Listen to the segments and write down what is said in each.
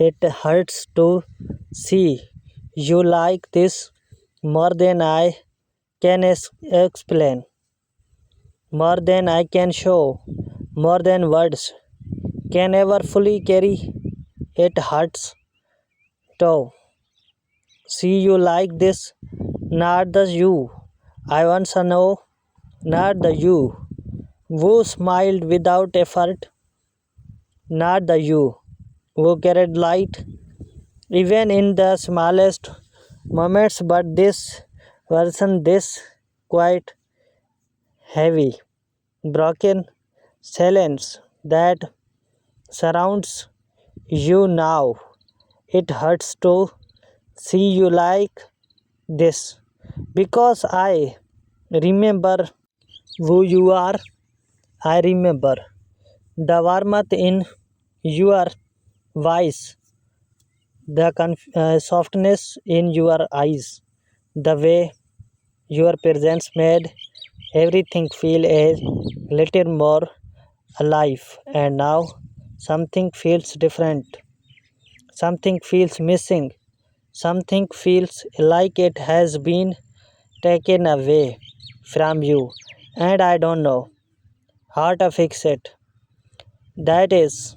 It hurts to see you like this more than I can explain, more than I can show, more than words can ever fully carry. It hurts to see you like this, not the you I once know, not the you who smiled without effort, not the you who carried light even in the smallest moments, but this version, this quite heavy, broken silence that surrounds you now. It hurts to see you like this because I remember who you are. I remember the warmth in your voice, the softness in your eyes, the way your presence made everything feel a little more alive. And now something feels different, something feels missing, something feels like it has been taken away from you, and I don't know how to fix it. That is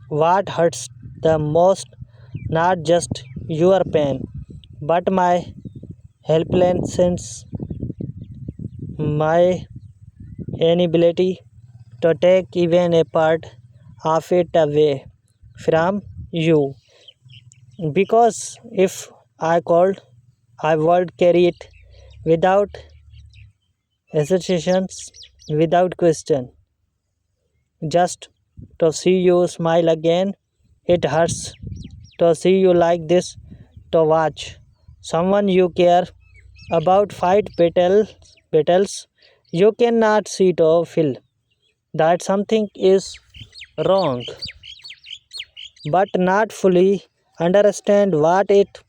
what hurts the most, not just your pain, but my helplessness, my inability to take even a part of it away from you. Because if I could, I would carry it without hesitations, without question. Just to see you smile again, it hurts to see you like this, to watch someone you care about fight battles you cannot see, to feel that something is wrong but not fully understand what it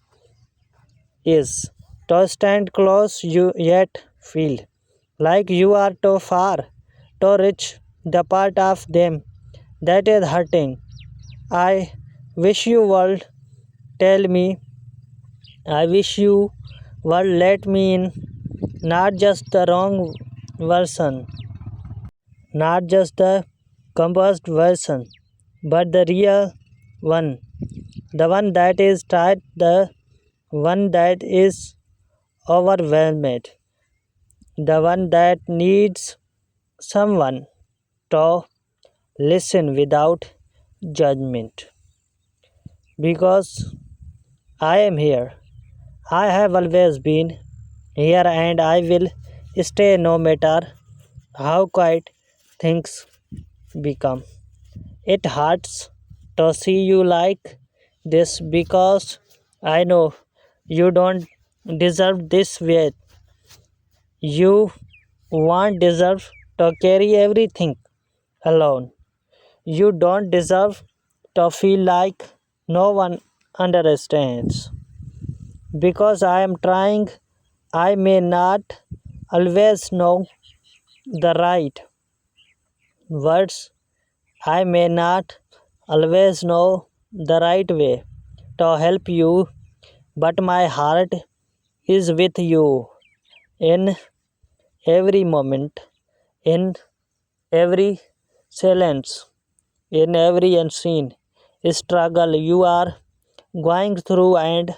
is, to stand close you yet feel like you are too far to reach the part of them that is hurting. I wish you would tell me, I wish you would let me in, not just the wrong version, not just the composed version, but the real one, the one that is tired, the one that is overwhelmed, the one that needs someone to listen without judgment. Because I am here, I have always been here, and I will stay no matter how quiet things become. It hurts to see you like this because I know you don't deserve this weight. You won't deserve to carry everything alone. You don't deserve to feel like no one understands. Because I am trying, I may not always know the right words. I may not always know the right way to help you, but my heart is with you in every moment, in every silence, in every unseen struggle you are going through, and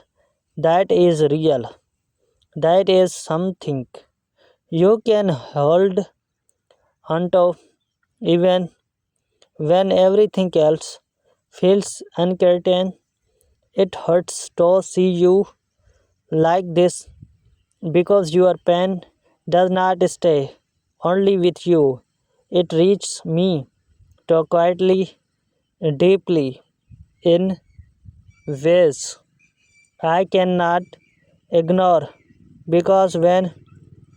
that is real. That is something you can hold onto even when everything else feels uncertain. It hurts to see you like this because your pain does not stay only with you. It reaches me too quietly, deeply, in ways I cannot ignore. Because when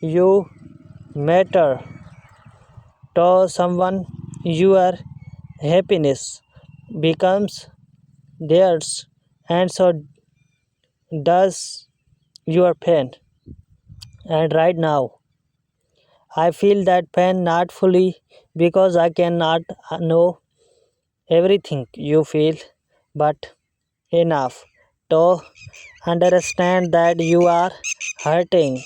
you matter to someone, your happiness becomes theirs, and so does your pain. And right now, I feel that pain not fully because I cannot know everything you feel, but enough to understand that you are hurting.